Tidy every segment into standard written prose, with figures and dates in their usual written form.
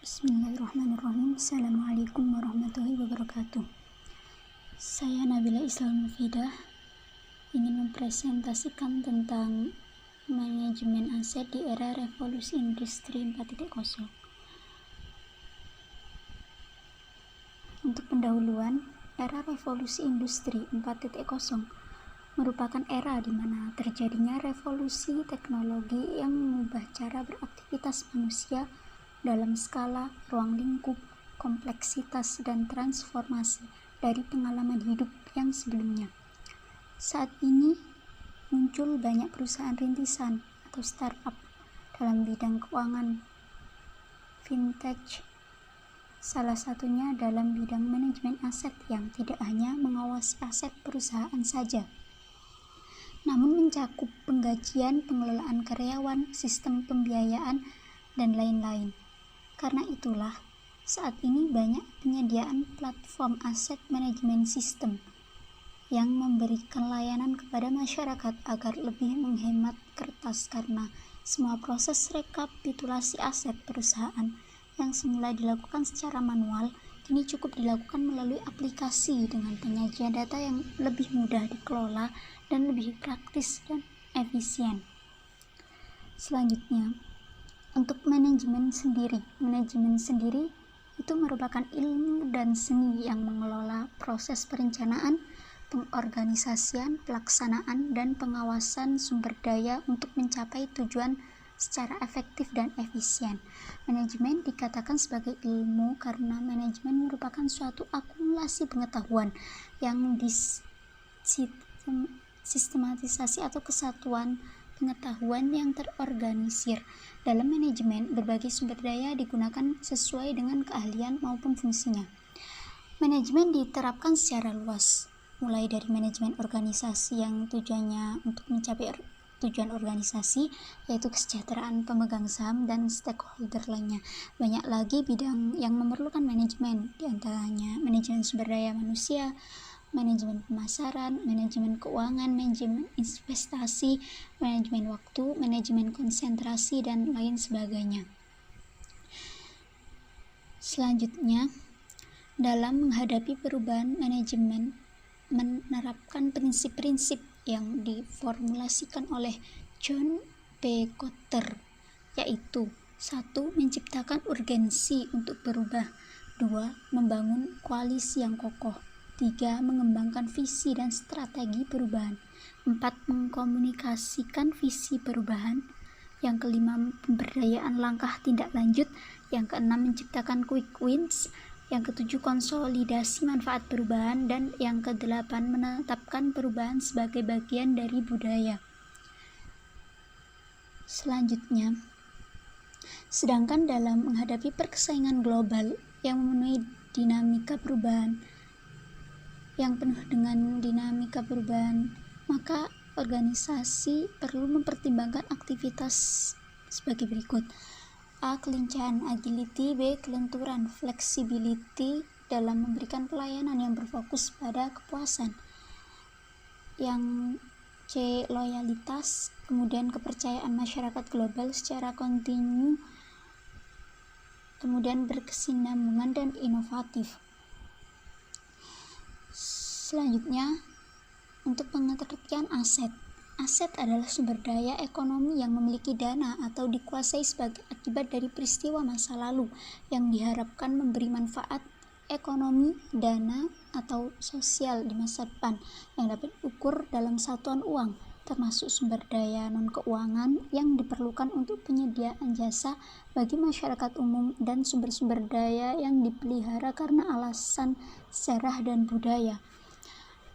Bismillahirrahmanirrahim. Assalamualaikum warahmatullahi wabarakatuh. Saya Nabila Islam Mufidah ingin mempresentasikan tentang manajemen aset di era revolusi industri 4.0. Untuk pendahuluan, era revolusi industri 4.0 merupakan era di mana terjadinya revolusi teknologi yang mengubah cara beraktivitas manusia dalam skala, ruang lingkup, kompleksitas, dan transformasi dari pengalaman hidup yang sebelumnya. Saat ini muncul banyak perusahaan rintisan atau startup dalam bidang keuangan, fintech, salah satunya dalam bidang manajemen aset yang tidak hanya mengawasi aset perusahaan saja, namun mencakup penggajian, pengelolaan karyawan, sistem pembiayaan, dan lain-lain. Karena itulah, saat ini banyak penyediaan platform aset manajemen sistem yang memberikan layanan kepada masyarakat agar lebih menghemat kertas karena semua proses rekapitulasi aset perusahaan yang semula dilakukan secara manual kini cukup dilakukan melalui aplikasi dengan penyajian data yang lebih mudah dikelola dan lebih praktis dan efisien. Selanjutnya, untuk manajemen sendiri itu merupakan ilmu dan seni yang mengelola proses perencanaan, pengorganisasian, pelaksanaan, dan pengawasan sumber daya untuk mencapai tujuan secara efektif dan efisien. Manajemen dikatakan sebagai ilmu karena manajemen merupakan suatu akumulasi pengetahuan yang disistematisasi atau kesatuan pengetahuan yang terorganisir. Dalam manajemen, berbagai sumber daya digunakan sesuai dengan keahlian maupun fungsinya. Manajemen diterapkan secara luas, mulai dari manajemen organisasi yang tujuannya untuk mencapai tujuan organisasi, yaitu kesejahteraan pemegang saham dan stakeholder lainnya. Banyak lagi bidang yang memerlukan manajemen, diantaranya manajemen sumber daya manusia, manajemen pemasaran, manajemen keuangan, manajemen investasi, manajemen waktu, manajemen konsentrasi, dan lain sebagainya. Selanjutnya, dalam menghadapi perubahan, manajemen menerapkan prinsip-prinsip yang diformulasikan oleh John B. Kotter, yaitu 1. Menciptakan urgensi untuk berubah, 2. Membangun koalisi yang kokoh, 3. Mengembangkan visi dan strategi perubahan, 4. Mengkomunikasikan visi perubahan, yang kelima pemberdayaan langkah tindak lanjut, yang keenam menciptakan quick wins, yang ketujuh konsolidasi manfaat perubahan, dan yang kedelapan menetapkan perubahan sebagai bagian dari budaya. Selanjutnya, sedangkan dalam menghadapi persaingan global yang memenuhi dinamika perubahan, maka organisasi perlu mempertimbangkan aktivitas sebagai berikut. A. Kelincahan, agility. B. Kelenturan, flexibility, dalam memberikan pelayanan yang berfokus pada kepuasan. Yang C. Loyalitas, kemudian kepercayaan masyarakat global secara kontinu, kemudian berkesinambungan dan inovatif. Selanjutnya, untuk pengertian aset. Aset adalah sumber daya ekonomi yang memiliki dana atau dikuasai sebagai akibat dari peristiwa masa lalu yang diharapkan memberi manfaat ekonomi, dana, atau sosial di masa depan yang dapat diukur dalam satuan uang, termasuk sumber daya non-keuangan yang diperlukan untuk penyediaan jasa bagi masyarakat umum dan sumber-sumber daya yang dipelihara karena alasan sejarah dan budaya.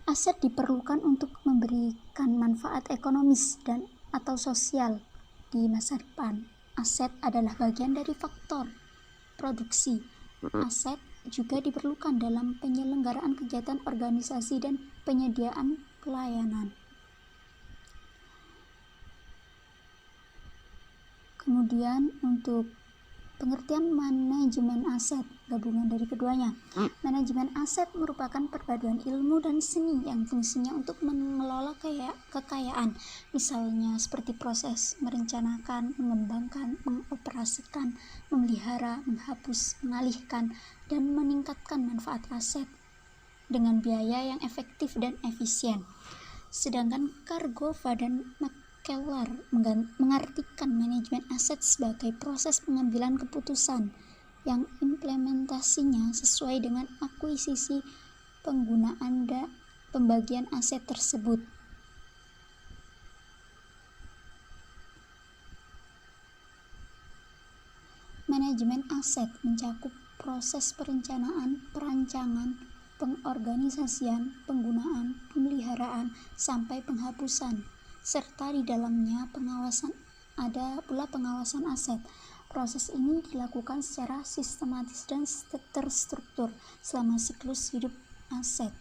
Aset diperlukan untuk memberikan manfaat ekonomis dan atau sosial di masa depan. Aset adalah bagian dari faktor produksi. Aset juga diperlukan dalam penyelenggaraan kegiatan organisasi dan penyediaan pelayanan. Kemudian untuk Pengertian manajemen aset, gabungan dari keduanya. Manajemen aset merupakan perpaduan ilmu dan seni yang fungsinya untuk mengelola kekayaan, misalnya seperti proses merencanakan, mengembangkan, mengoperasikan, memelihara, menghapus, mengalihkan, dan meningkatkan manfaat aset dengan biaya yang efektif dan efisien. Sedangkan Kargova dan Keller mengartikan manajemen aset sebagai proses pengambilan keputusan yang implementasinya sesuai dengan akuisisi, penggunaan, dan pembagian aset tersebut. Manajemen aset mencakup proses perencanaan, perancangan, pengorganisasian, penggunaan, pemeliharaan, sampai penghapusan, serta di dalamnya ada pula pengawasan aset. Proses ini dilakukan secara sistematis dan terstruktur selama siklus hidup aset.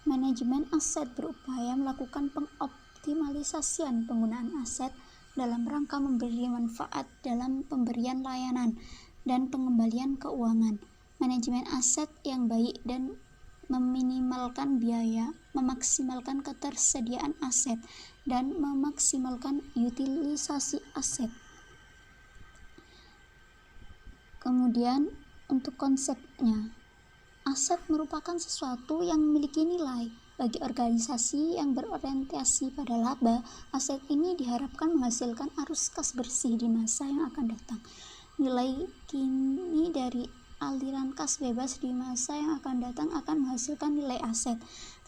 Manajemen aset berupaya melakukan pengoptimalisasian penggunaan aset dalam rangka memberi manfaat dalam pemberian layanan dan pengembalian keuangan. Manajemen aset yang baik dan meminimalkan biaya, memaksimalkan ketersediaan aset, dan memaksimalkan utilisasi aset. Kemudian untuk konsepnya, aset merupakan sesuatu yang memiliki nilai. Bagi organisasi yang berorientasi pada laba, aset ini diharapkan menghasilkan arus kas bersih di masa yang akan datang. Nilai kini dari aliran kas bebas di masa yang akan datang akan menghasilkan nilai aset.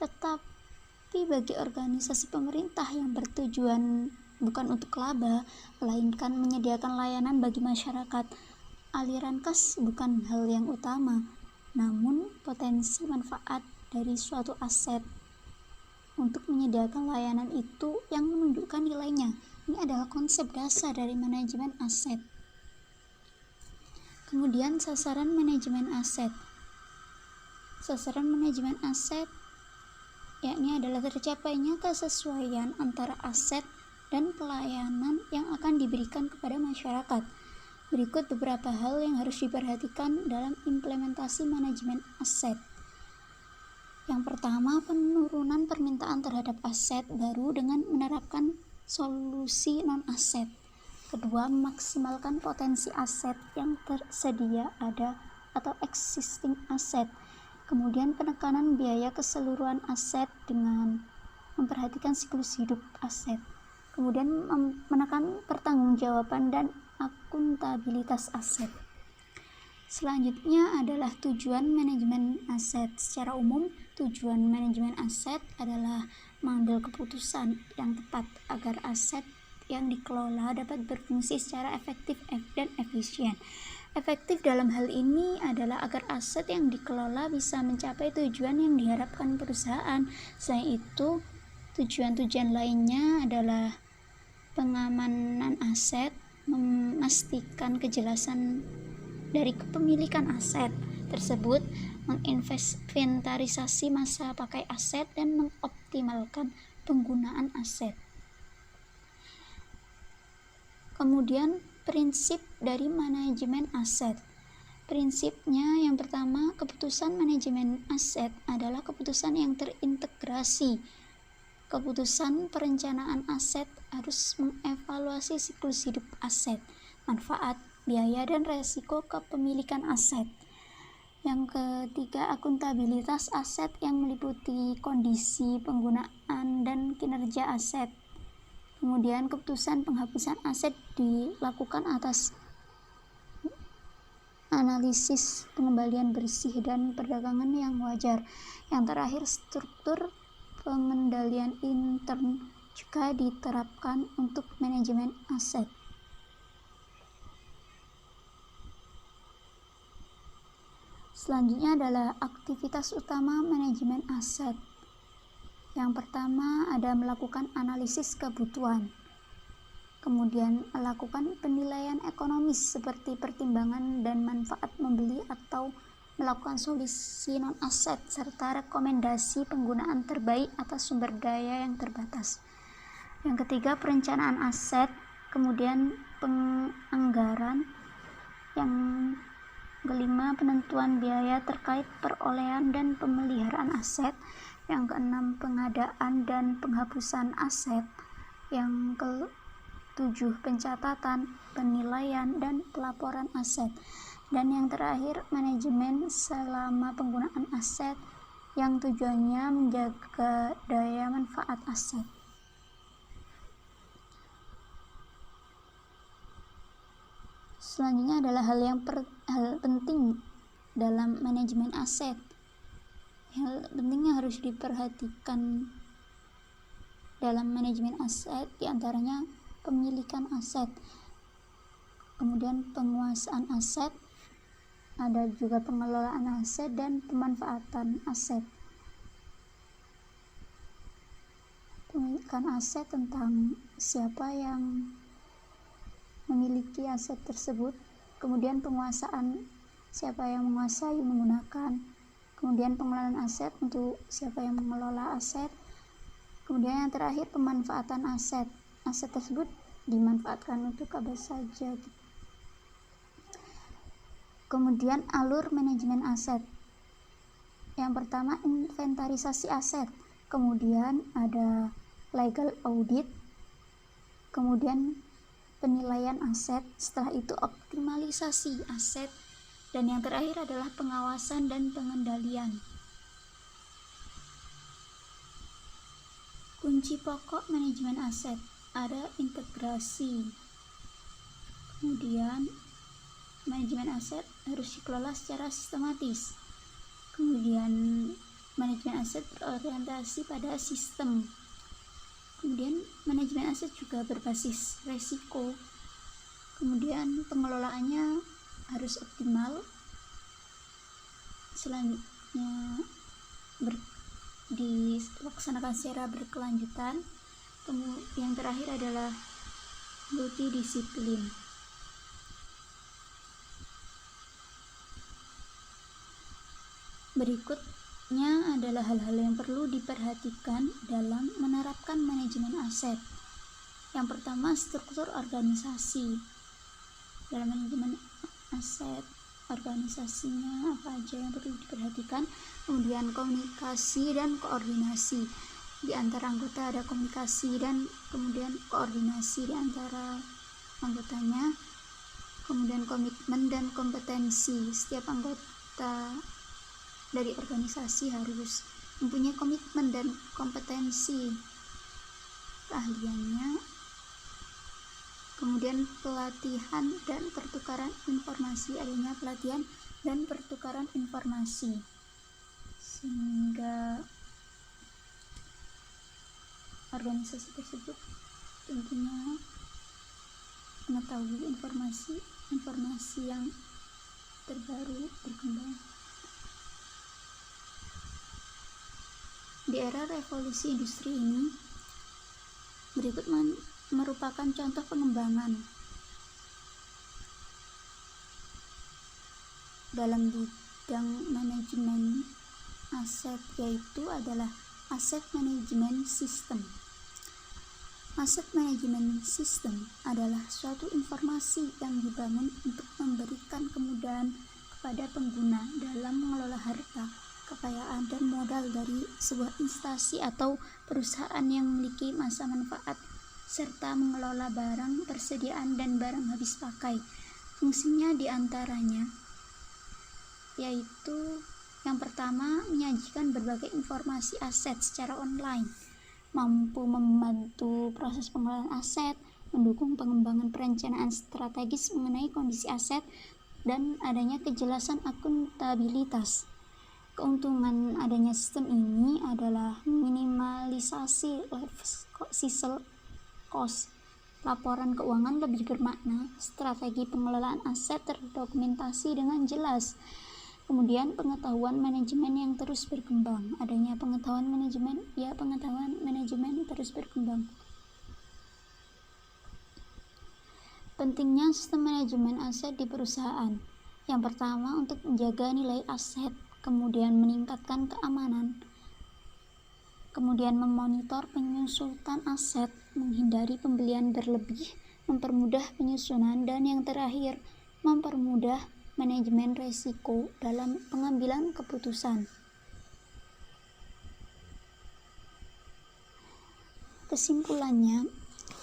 Tetapi bagi organisasi pemerintah yang bertujuan bukan untuk laba, melainkan menyediakan layanan bagi masyarakat, aliran kas bukan hal yang utama, namun potensi manfaat dari suatu aset untuk menyediakan layanan itu yang menunjukkan nilainya. Ini adalah konsep dasar dari manajemen aset. Kemudian sasaran manajemen aset. Sasaran manajemen aset yakni adalah tercapainya kesesuaian antara aset dan pelayanan yang akan diberikan kepada masyarakat. Berikut beberapa hal yang harus diperhatikan dalam implementasi manajemen aset. Yang pertama, penurunan permintaan terhadap aset baru dengan menerapkan solusi non-aset. Kedua, memaksimalkan potensi aset yang tersedia ada atau existing asset. Kemudian penekanan biaya keseluruhan aset dengan memperhatikan siklus hidup aset. Kemudian menekan pertanggungjawaban dan akuntabilitas aset. Selanjutnya adalah tujuan manajemen aset. Secara umum, tujuan manajemen aset adalah mengambil keputusan yang tepat agar aset yang dikelola dapat berfungsi secara efektif dan efisien. Efektif dalam hal ini adalah agar aset yang dikelola bisa mencapai tujuan yang diharapkan perusahaan. Selain itu, tujuan-tujuan lainnya adalah pengamanan aset, memastikan kejelasan dari kepemilikan aset tersebut, menginventarisasi masa pakai aset, dan mengoptimalkan penggunaan aset. Kemudian prinsip dari manajemen aset. Prinsipnya yang pertama, keputusan manajemen aset adalah keputusan yang terintegrasi. Keputusan perencanaan aset harus mengevaluasi siklus hidup aset, manfaat, biaya, dan resiko kepemilikan aset. Yang ketiga, akuntabilitas aset yang meliputi kondisi, penggunaan, dan kinerja aset. Kemudian keputusan penghapusan aset dilakukan atas analisis pengembalian bersih dan perdagangan yang wajar. Yang terakhir, struktur pengendalian intern juga diterapkan untuk manajemen aset. Selanjutnya adalah aktivitas utama manajemen aset. Yang pertama ada melakukan analisis kebutuhan, kemudian melakukan penilaian ekonomis seperti pertimbangan dan manfaat membeli atau melakukan solusi non-aset, serta rekomendasi penggunaan terbaik atas sumber daya yang terbatas. Yang ketiga, perencanaan aset, kemudian penganggaran yang kelima, penentuan biaya terkait perolehan dan pemeliharaan aset. Yang keenam, pengadaan dan penghapusan aset. Yang ketujuh, pencatatan, penilaian, dan pelaporan aset. Dan yang terakhir, manajemen selama penggunaan aset yang tujuannya menjaga daya manfaat aset. Selanjutnya adalah hal penting dalam manajemen aset. Hal penting yang harus diperhatikan dalam manajemen aset diantaranya pemilikan aset, kemudian penguasaan aset, ada juga pengelolaan aset dan pemanfaatan aset. Pemilikan aset tentang siapa yang memiliki aset tersebut, kemudian penguasaan siapa yang menguasai menggunakan, kemudian pengelolaan aset untuk siapa yang mengelola aset, kemudian yang terakhir pemanfaatan aset. Aset tersebut dimanfaatkan untuk apa saja. Kemudian alur manajemen aset. Yang pertama, inventarisasi aset, kemudian ada legal audit, kemudian penilaian aset, setelah itu optimalisasi aset, dan yang terakhir adalah pengawasan dan pengendalian. Kunci pokok manajemen aset, ada integrasi. Kemudian manajemen aset harus dikelola secara sistematis. Kemudian manajemen aset berorientasi pada sistem. Kemudian manajemen aset juga berbasis resiko. Kemudian pengelolaannya harus optimal. Selanjutnya dilaksanakan secara berkelanjutan. Yang terakhir adalah multidisiplin. Berikutnya adalah hal-hal yang perlu diperhatikan dalam menerapkan manajemen aset. Yang pertama, struktur organisasi. Dalam manajemen aset, organisasinya apa aja yang perlu diperhatikan. Kemudian komunikasi dan koordinasi. Di antara anggota ada komunikasi dan kemudian koordinasi di antara anggotanya. Kemudian komitmen dan kompetensi. Setiap anggota dari organisasi harus mempunyai komitmen dan kompetensi keahliannya. Kemudian pelatihan dan pertukaran informasi, adanya pelatihan dan pertukaran informasi sehingga organisasi tersebut tentunya mengetahui informasi yang terbaru berkembang. Di era revolusi industri ini, berikut merupakan contoh pengembangan dalam bidang manajemen aset, yaitu adalah aset manajemen sistem. Aset manajemen sistem adalah suatu informasi yang dibangun untuk memberikan kemudahan kepada pengguna dalam mengelola harta, kekayaan, dan modal dari sebuah instansi atau perusahaan yang memiliki masa manfaat serta mengelola barang persediaan dan barang habis pakai. Fungsinya diantaranya yaitu yang pertama, menyajikan berbagai informasi aset secara online, mampu membantu proses pengelolaan aset, mendukung pengembangan perencanaan strategis mengenai kondisi aset, dan adanya kejelasan akuntabilitas. Keuntungan adanya sistem ini adalah minimalisasi life cost, laporan keuangan lebih bermakna, strategi pengelolaan aset terdokumentasi dengan jelas, kemudian pengetahuan manajemen yang terus berkembang, adanya pengetahuan manajemen terus berkembang. Pentingnya sistem manajemen aset di perusahaan. Yang pertama, untuk menjaga nilai aset, kemudian meningkatkan keamanan, kemudian memonitor penyusutan aset, menghindari pembelian berlebih, mempermudah penyusunan, dan yang terakhir, mempermudah manajemen resiko dalam pengambilan keputusan. Kesimpulannya,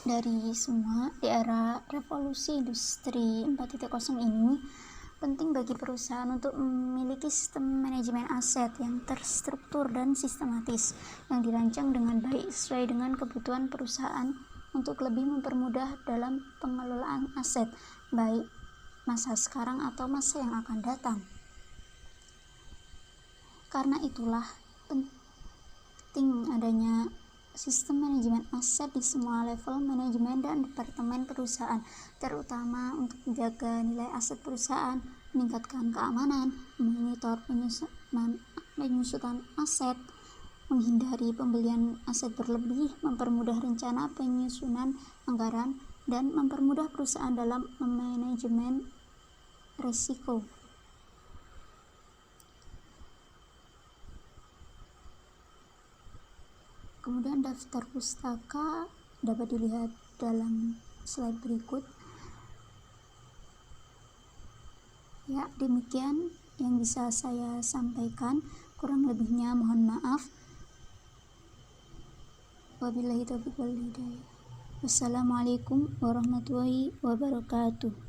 dari semua di era revolusi industri 4.0 ini, penting bagi perusahaan untuk memiliki sistem manajemen aset yang terstruktur dan sistematis, yang dirancang dengan baik sesuai dengan kebutuhan perusahaan untuk lebih mempermudah dalam pengelolaan aset, baik masa sekarang atau masa yang akan datang. Karena itulah penting adanya sistem manajemen aset di semua level manajemen dan departemen perusahaan, terutama untuk menjaga nilai aset perusahaan, meningkatkan keamanan, memonitor penyusutan aset, menghindari pembelian aset berlebih, mempermudah rencana penyusunan anggaran, dan mempermudah perusahaan dalam manajemen risiko. Kemudian daftar pustaka dapat dilihat dalam slide berikut. Ya, demikian yang bisa saya sampaikan. Kurang lebihnya mohon maaf. Wabillahi taufiq wal hidayah. Wassalamualaikum warahmatullahi wabarakatuh.